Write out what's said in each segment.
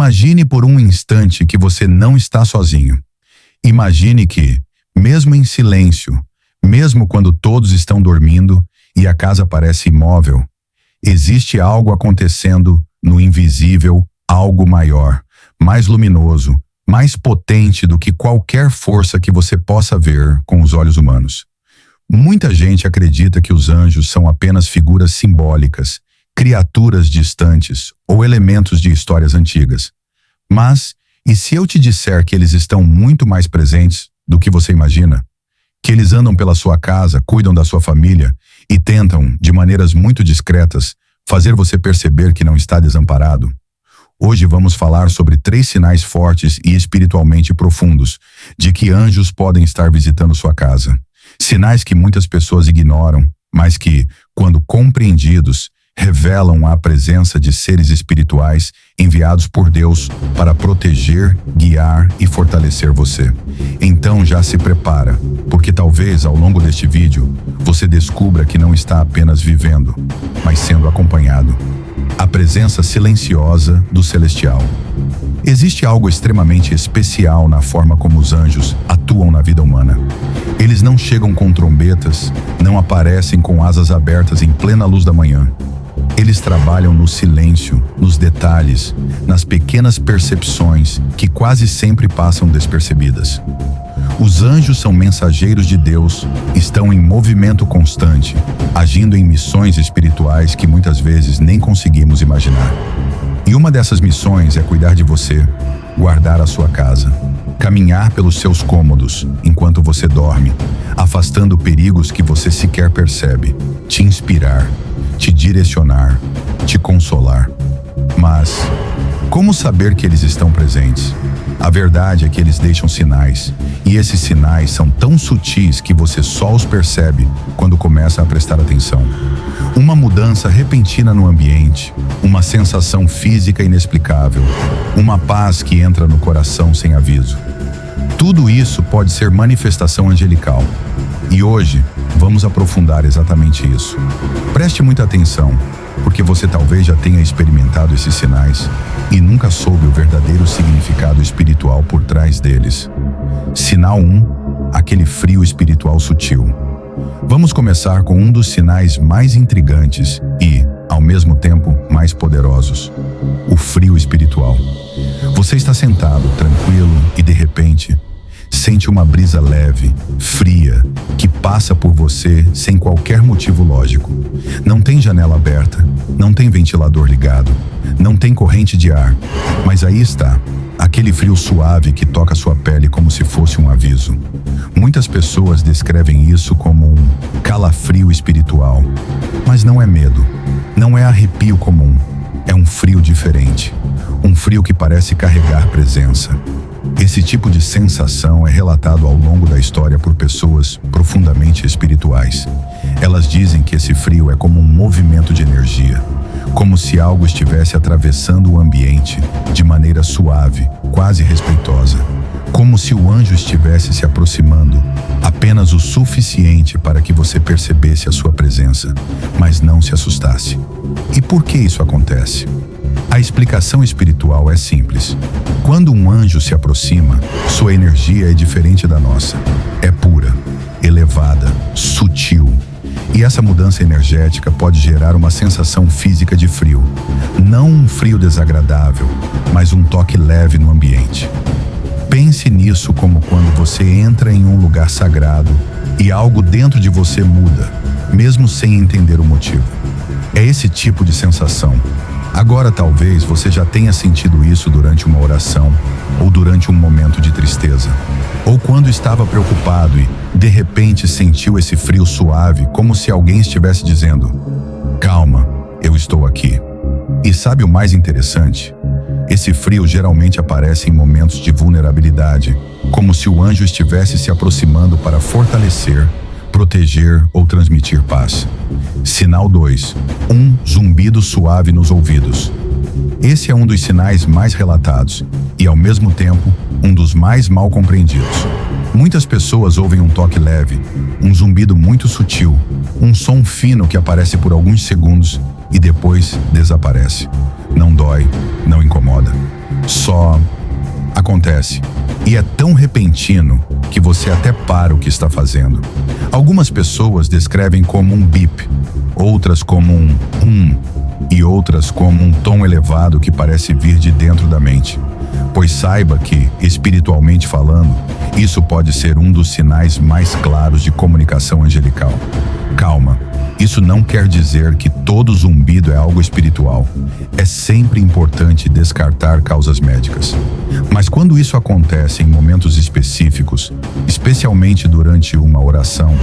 Imagine por um instante que você não está sozinho. Imagine que, mesmo em silêncio, mesmo quando todos estão dormindo e a casa parece imóvel, existe algo acontecendo no invisível, algo maior, mais luminoso, mais potente do que qualquer força que você possa ver com os olhos humanos. Muita gente acredita que os anjos são apenas figuras simbólicas, criaturas distantes ou elementos de histórias antigas. Mas, e se eu te disser que eles estão muito mais presentes do que você imagina? Que eles andam pela sua casa, cuidam da sua família e tentam, de maneiras muito discretas, fazer você perceber que não está desamparado? Hoje vamos falar sobre 3 sinais fortes e espiritualmente profundos de que anjos podem estar visitando sua casa. Sinais que muitas pessoas ignoram, mas que, quando compreendidos, revelam a presença de seres espirituais enviados por Deus para proteger, guiar e fortalecer você. Então já se prepara, porque talvez ao longo deste vídeo você descubra que não está apenas vivendo, mas sendo acompanhado. A presença silenciosa do celestial. Existe algo extremamente especial na forma como os anjos atuam na vida humana. Eles não chegam com trombetas, não aparecem com asas abertas em plena luz da manhã. Eles trabalham no silêncio, nos detalhes, nas pequenas percepções que quase sempre passam despercebidas. Os anjos são mensageiros de Deus, estão em movimento constante, agindo em missões espirituais que muitas vezes nem conseguimos imaginar. E uma dessas missões é cuidar de você, guardar a sua casa, caminhar pelos seus cômodos enquanto você dorme, afastando perigos que você sequer percebe, te inspirar, te direcionar, te consolar. Mas, como saber que eles estão presentes? A verdade é que eles deixam sinais, e esses sinais são tão sutis que você só os percebe quando começa a prestar atenção. Uma mudança repentina no ambiente, uma sensação física inexplicável, uma paz que entra no coração sem aviso. Tudo isso pode ser manifestação angelical. E hoje, vamos aprofundar exatamente isso. Preste muita atenção, porque você talvez já tenha experimentado esses sinais e nunca soube o verdadeiro significado espiritual por trás deles. Sinal 1, aquele frio espiritual sutil. Vamos começar com um dos sinais mais intrigantes e, ao mesmo tempo, mais poderosos. O frio espiritual. Você está sentado, tranquilo, e de repente, sente uma brisa leve, fria, que passa por você sem qualquer motivo lógico. Não tem janela aberta, não tem ventilador ligado, não tem corrente de ar, mas aí está, aquele frio suave que toca sua pele como se fosse um aviso. Muitas pessoas descrevem isso como um calafrio espiritual, mas não é medo, não é arrepio comum, é um frio diferente, um frio que parece carregar presença. Esse tipo de sensação é relatado ao longo da história por pessoas profundamente espirituais. Elas dizem que esse frio é como um movimento de energia, como se algo estivesse atravessando o ambiente de maneira suave, quase respeitosa, como se o anjo estivesse se aproximando, apenas o suficiente para que você percebesse a sua presença, mas não se assustasse. E por que isso acontece? A explicação espiritual é simples. Quando um anjo se aproxima, sua energia é diferente da nossa. É pura, elevada, sutil. E essa mudança energética pode gerar uma sensação física de frio. Não um frio desagradável, mas um toque leve no ambiente. Pense nisso como quando você entra em um lugar sagrado e algo dentro de você muda, mesmo sem entender o motivo. É esse tipo de sensação. Agora talvez você já tenha sentido isso durante uma oração, ou durante um momento de tristeza, ou quando estava preocupado e, de repente, sentiu esse frio suave, como se alguém estivesse dizendo: "Calma, eu estou aqui." E sabe o mais interessante? Esse frio geralmente aparece em momentos de vulnerabilidade, como se o anjo estivesse se aproximando para fortalecer, proteger ou transmitir paz. Sinal 2. Um zumbido suave nos ouvidos. Esse é um dos sinais mais relatados e, ao mesmo tempo, um dos mais mal compreendidos. Muitas pessoas ouvem um toque leve, um zumbido muito sutil, um som fino que aparece por alguns segundos e depois desaparece. Não dói, não incomoda. acontece e é tão repentino que você até para o que está fazendo. Algumas pessoas descrevem como um bip, outras como um e outras como um tom elevado que parece vir de dentro da mente. Pois saiba que, espiritualmente falando, isso pode ser um dos sinais mais claros de comunicação angelical. Calma, isso não quer dizer que todo zumbido é algo espiritual. É sempre importante descartar causas médicas. Mas quando isso acontece em momentos específicos, especialmente durante uma oração,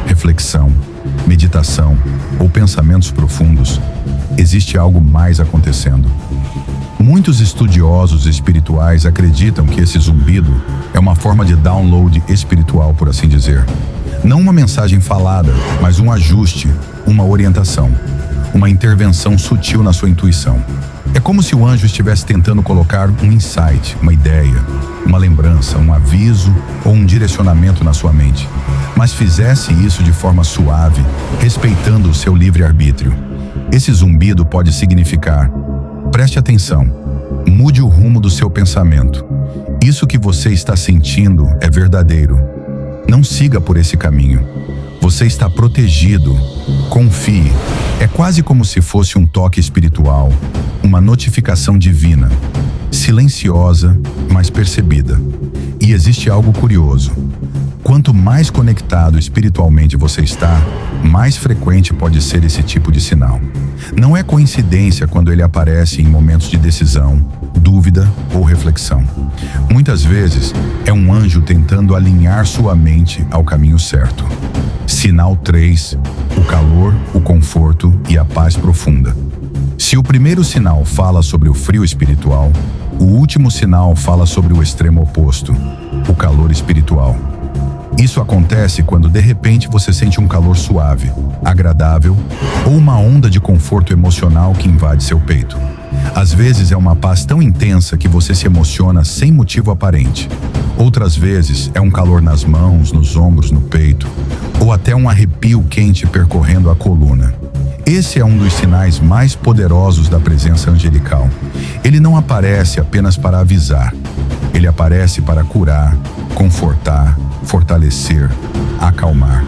reflexão, meditação ou pensamentos profundos, existe algo mais acontecendo. Muitos estudiosos espirituais acreditam que esse zumbido é uma forma de download espiritual, por assim dizer. Não uma mensagem falada, mas um ajuste, uma orientação, uma intervenção sutil na sua intuição. É como se o anjo estivesse tentando colocar um insight, uma ideia, uma lembrança, um aviso ou um direcionamento na sua mente, mas fizesse isso de forma suave, respeitando o seu livre-arbítrio. Esse zumbido pode significar: preste atenção, mude o rumo do seu pensamento. Isso que você está sentindo é verdadeiro. Não siga por esse caminho. Você está protegido. Confie. É quase como se fosse um toque espiritual, uma notificação divina, silenciosa, mas percebida. E existe algo curioso. Quanto mais conectado espiritualmente você está, mais frequente pode ser esse tipo de sinal. Não é coincidência quando ele aparece em momentos de decisão, dúvida ou reflexão. Muitas vezes é um anjo tentando alinhar sua mente ao caminho certo. Sinal 3, o calor, o conforto e a paz profunda. Se o primeiro sinal fala sobre o frio espiritual, o último sinal fala sobre o extremo oposto, o calor espiritual. Isso acontece quando de repente você sente um calor suave, agradável ou uma onda de conforto emocional que invade seu peito. Às vezes é uma paz tão intensa que você se emociona sem motivo aparente. Outras vezes é um calor nas mãos, nos ombros, no peito, ou até um arrepio quente percorrendo a coluna. Esse é um dos sinais mais poderosos da presença angelical. Ele não aparece apenas para avisar. Ele aparece para curar, confortar, fortalecer, acalmar.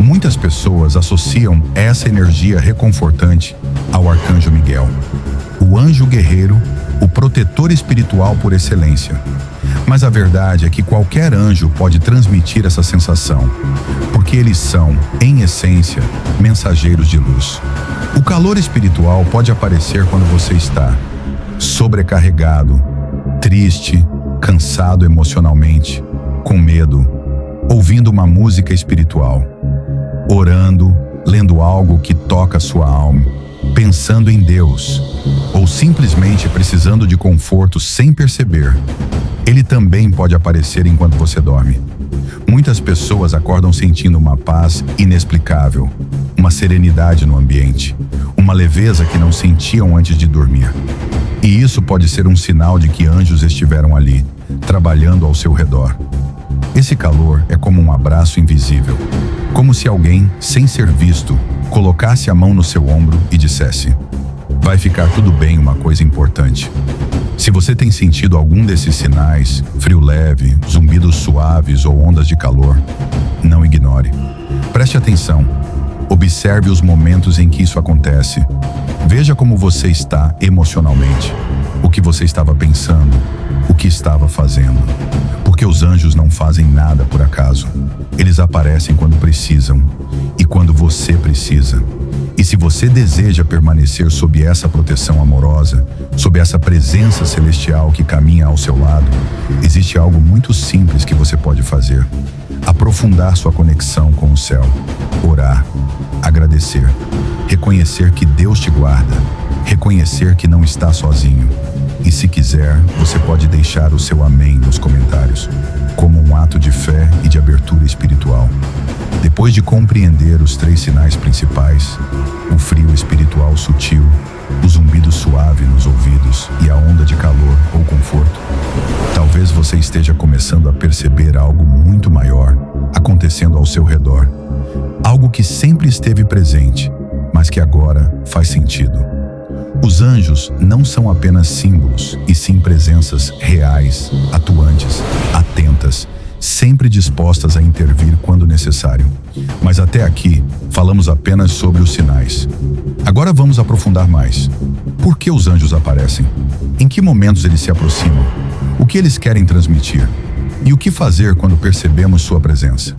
Muitas pessoas associam essa energia reconfortante ao Arcanjo Miguel, o anjo guerreiro, o protetor espiritual por excelência. Mas a verdade é que qualquer anjo pode transmitir essa sensação, porque eles são, em essência, mensageiros de luz. O calor espiritual pode aparecer quando você está sobrecarregado, triste, cansado emocionalmente, com medo, ouvindo uma música espiritual, orando, lendo algo que toca sua alma, pensando em Deus, ou simplesmente precisando de conforto sem perceber. Ele também pode aparecer enquanto você dorme. Muitas pessoas acordam sentindo uma paz inexplicável, uma serenidade no ambiente, uma leveza que não sentiam antes de dormir. E isso pode ser um sinal de que anjos estiveram ali, trabalhando ao seu redor. Esse calor é como um abraço invisível, como se alguém, sem ser visto, colocasse a mão no seu ombro e dissesse: vai ficar tudo bem, uma coisa importante. Se você tem sentido algum desses sinais, frio leve, zumbidos suaves ou ondas de calor, não ignore. Preste atenção. Observe os momentos em que isso acontece. Veja como você está emocionalmente, o que você estava pensando, o que estava fazendo. Porque os anjos não fazem nada por acaso. Eles aparecem quando precisam e quando você precisa. E se você deseja permanecer sob essa proteção amorosa, sob essa presença celestial que caminha ao seu lado, existe algo muito simples que você pode fazer: aprofundar sua conexão com o céu, orar, agradecer, reconhecer que Deus te guarda, reconhecer que não está sozinho. E se quiser, você pode deixar o seu amém nos comentários, como um ato de fé e de abertura espiritual. Depois de compreender os 3 sinais principais, o frio espiritual sutil, o zumbido suave nos ouvidos e a onda de calor ou conforto, talvez você esteja começando a perceber algo muito maior acontecendo ao seu redor. Algo que sempre esteve presente, mas que agora faz sentido. Os anjos não são apenas símbolos, e sim presenças reais, atuantes, atentas, sempre dispostas a intervir quando necessário. Mas até aqui, falamos apenas sobre os sinais. Agora vamos aprofundar mais. Por que os anjos aparecem? Em que momentos eles se aproximam? O que eles querem transmitir? E o que fazer quando percebemos sua presença?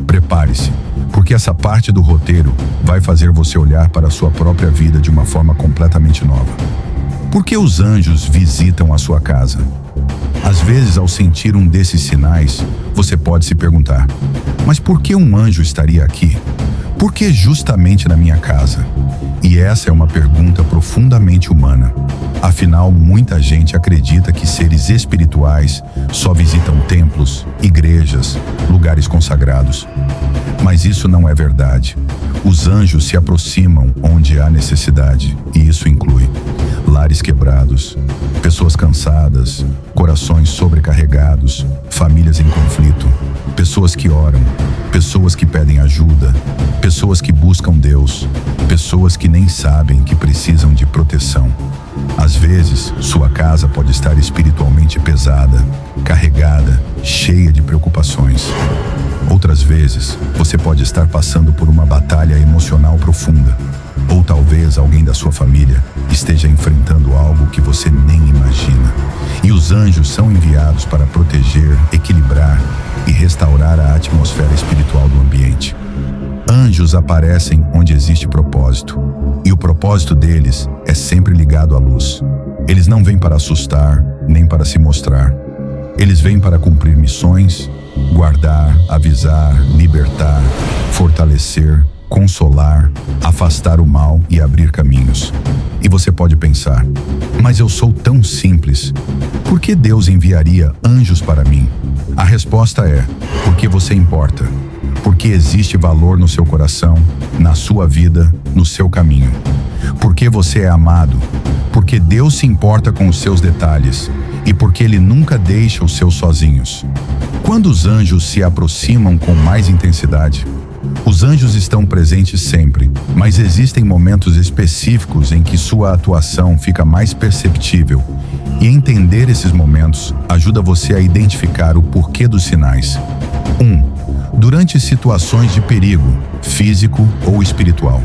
Prepare-se, porque essa parte do roteiro vai fazer você olhar para a sua própria vida de uma forma completamente nova. Por que os anjos visitam a sua casa? Às vezes, ao sentir um desses sinais, você pode se perguntar: mas por que um anjo estaria aqui? Por que justamente na minha casa? E essa é uma pergunta profundamente humana. Afinal, muita gente acredita que seres espirituais só visitam templos, igrejas, lugares consagrados. Mas isso não é verdade. Os anjos se aproximam onde há necessidade, e isso inclui lares quebrados, pessoas cansadas, corações sobrecarregados, famílias em conflito, pessoas que oram, pessoas que pedem ajuda, pessoas que buscam Deus, pessoas que nem sabem que precisam de proteção. Às vezes, sua casa pode estar espiritualmente pesada, carregada, cheia de preocupações. Outras vezes, você pode estar passando por uma batalha emocional profunda. Ou talvez alguém da sua família esteja enfrentando algo que você nem imagina. E os anjos são enviados para proteger, equilibrar e restaurar a atmosfera espiritual do ambiente. Anjos aparecem onde existe propósito, e o propósito deles é sempre ligado à luz. Eles não vêm para assustar, nem para se mostrar. Eles vêm para cumprir missões, guardar, avisar, libertar, fortalecer, consolar, afastar o mal e abrir caminhos. E você pode pensar: mas eu sou tão simples. Por que Deus enviaria anjos para mim? A resposta é: porque você importa. Porque existe valor no seu coração, na sua vida, no seu caminho. Porque você é amado. Porque Deus se importa com os seus detalhes. E porque Ele nunca deixa os seus sozinhos. Quando os anjos se aproximam com mais intensidade, os anjos estão presentes sempre, mas existem momentos específicos em que sua atuação fica mais perceptível. E entender esses momentos ajuda você a identificar o porquê dos sinais. 1. Durante situações de perigo, físico ou espiritual.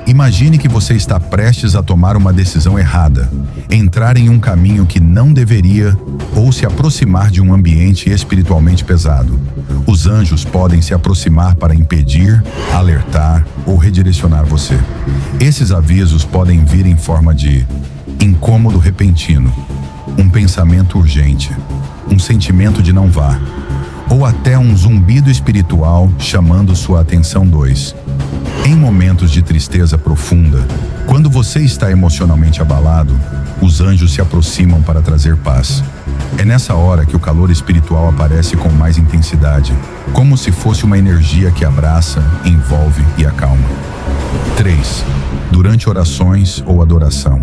Imagine que você está prestes a tomar uma decisão errada, entrar em um caminho que não deveria ou se aproximar de um ambiente espiritualmente pesado. Os anjos podem se aproximar para impedir, alertar ou redirecionar você. Esses avisos podem vir em forma de incômodo repentino, um pensamento urgente, um sentimento de não vá, ou até um zumbido espiritual chamando sua atenção. 2. Em momentos de tristeza profunda, quando você está emocionalmente abalado, os anjos se aproximam para trazer paz. É nessa hora que o calor espiritual aparece com mais intensidade, como se fosse uma energia que abraça, envolve e acalma. 3. Durante orações ou adoração.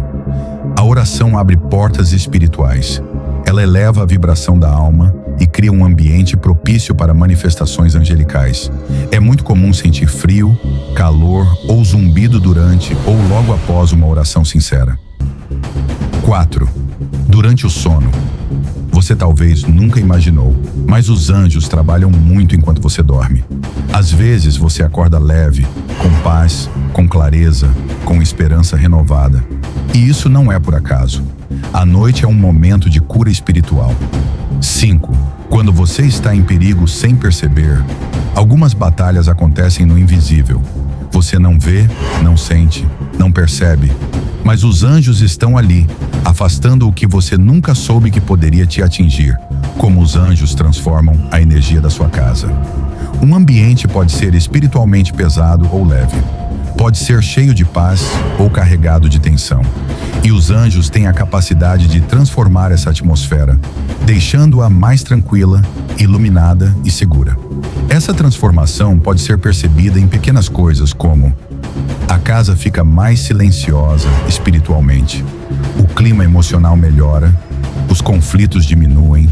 A oração abre portas espirituais. Ela eleva a vibração da alma e cria um ambiente propício para manifestações angelicais. É muito comum sentir frio, calor ou zumbido durante ou logo após uma oração sincera. 4. Durante o sono. Você talvez nunca imaginou, mas os anjos trabalham muito enquanto você dorme. Às vezes você acorda leve, com paz, com clareza, com esperança renovada. E isso não é por acaso. A noite é um momento de cura espiritual. 5. Quando você está em perigo sem perceber, algumas batalhas acontecem no invisível. Você não vê, não sente, não percebe, mas os anjos estão ali, afastando o que você nunca soube que poderia te atingir, como os anjos transformam a energia da sua casa. Um ambiente pode ser espiritualmente pesado ou leve. Pode ser cheio de paz ou carregado de tensão. E os anjos têm a capacidade de transformar essa atmosfera, deixando-a mais tranquila, iluminada e segura. Essa transformação pode ser percebida em pequenas coisas como: a casa fica mais silenciosa espiritualmente, o clima emocional melhora, os conflitos diminuem,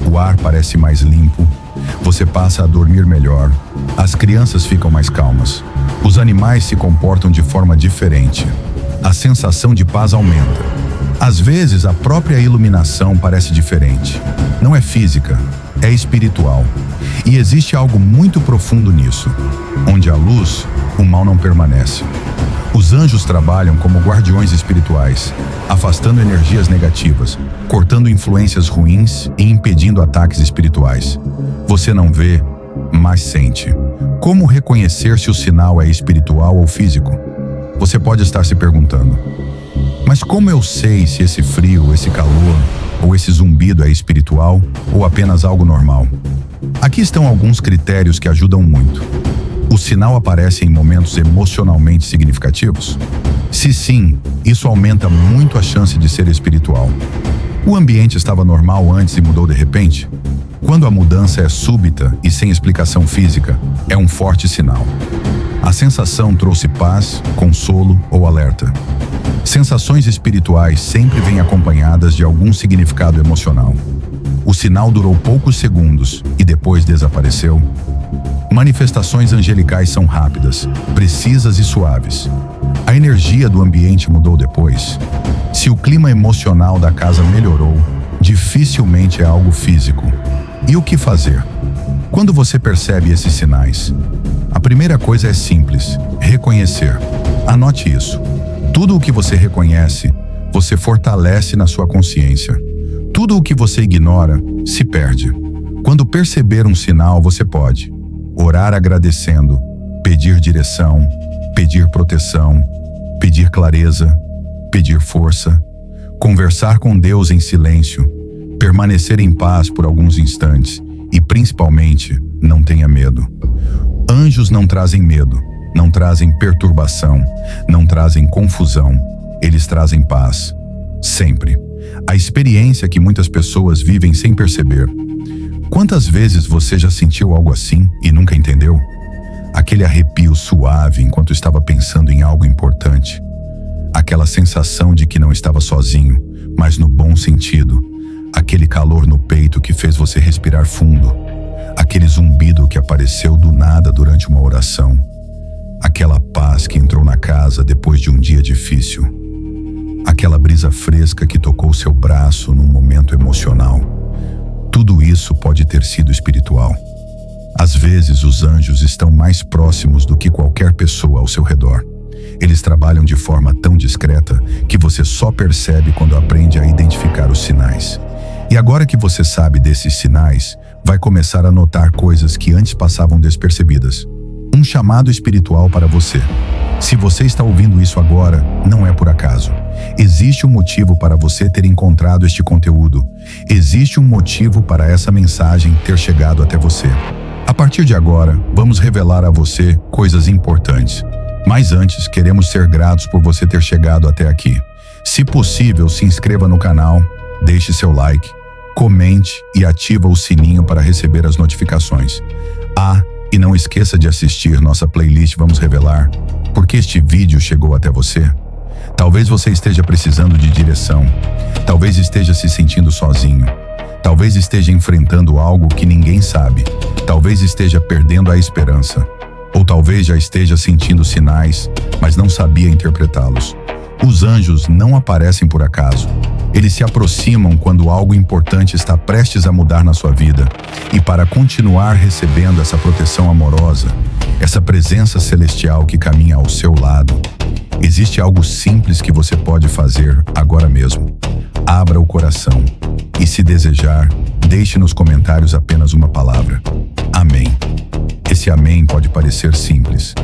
o ar parece mais limpo, você passa a dormir melhor, as crianças ficam mais calmas, os animais se comportam de forma diferente. A sensação de paz aumenta. Às vezes, a própria iluminação parece diferente. Não é física, é espiritual. E existe algo muito profundo nisso. Onde há luz, o mal não permanece. Os anjos trabalham como guardiões espirituais, afastando energias negativas, cortando influências ruins e impedindo ataques espirituais. Você não vê, mas sente. Como reconhecer se o sinal é espiritual ou físico? Você pode estar se perguntando: mas como eu sei se esse frio, esse calor ou esse zumbido é espiritual ou apenas algo normal? Aqui estão alguns critérios que ajudam muito. O sinal aparece em momentos emocionalmente significativos? Se sim, isso aumenta muito a chance de ser espiritual. O ambiente estava normal antes e mudou de repente? Quando a mudança é súbita e sem explicação física, é um forte sinal. A sensação trouxe paz, consolo ou alerta. Sensações espirituais sempre vêm acompanhadas de algum significado emocional. O sinal durou poucos segundos e depois desapareceu. Manifestações angelicais são rápidas, precisas e suaves. A energia do ambiente mudou depois. Se o clima emocional da casa melhorou, dificilmente é algo físico. E o que fazer? Quando você percebe esses sinais? A primeira coisa é simples: reconhecer. Anote isso. Tudo o que você reconhece, você fortalece na sua consciência. Tudo o que você ignora, se perde. Quando perceber um sinal, você pode orar agradecendo, pedir direção, pedir proteção, pedir clareza, pedir força, conversar com Deus em silêncio, permanecer em paz por alguns instantes e, principalmente, não tenha medo. Anjos não trazem medo, não trazem perturbação, não trazem confusão, eles trazem paz. Sempre. A experiência que muitas pessoas vivem sem perceber. Quantas vezes você já sentiu algo assim e nunca entendeu? Aquele arrepio suave enquanto estava pensando em algo importante. Aquela sensação de que não estava sozinho, mas no bom sentido. Aquele calor no peito que fez você respirar fundo. Aquele zumbido que apareceu do nada durante uma oração. Aquela paz que entrou na casa depois de um dia difícil. Aquela brisa fresca que tocou seu braço num momento emocional. Tudo isso pode ter sido espiritual. Às vezes, os anjos estão mais próximos do que qualquer pessoa ao seu redor. Eles trabalham de forma tão discreta que você só percebe quando aprende a identificar os sinais. E agora que você sabe desses sinais, vai começar a notar coisas que antes passavam despercebidas. Um chamado espiritual para você. Se você está ouvindo isso agora, não é por acaso. Existe um motivo para você ter encontrado este conteúdo. Existe um motivo para essa mensagem ter chegado até você. A partir de agora, vamos revelar a você coisas importantes. Mas antes, queremos ser gratos por você ter chegado até aqui. Se possível, se inscreva no canal, deixe seu like, comente e ativa o sininho para receber as notificações. E não esqueça de assistir nossa playlist Vamos Revelar, porque este vídeo chegou até você. Talvez você esteja precisando de direção, talvez esteja se sentindo sozinho, talvez esteja enfrentando algo que ninguém sabe, talvez esteja perdendo a esperança, ou talvez já esteja sentindo sinais, mas não sabia interpretá-los. Os anjos não aparecem por acaso. Eles se aproximam quando algo importante está prestes a mudar na sua vida. E para continuar recebendo essa proteção amorosa, essa presença celestial que caminha ao seu lado, existe algo simples que você pode fazer agora mesmo. Abra o coração e, se desejar, deixe nos comentários apenas uma palavra: Amém. Esse amém pode parecer simples,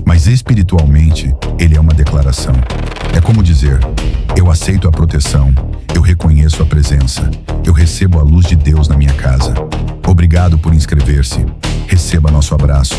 mas espiritualmente ele é uma declaração. É como dizer: eu aceito a proteção, eu reconheço a presença, eu recebo a luz de Deus na minha casa. Obrigado por inscrever-se. Receba nosso abraço.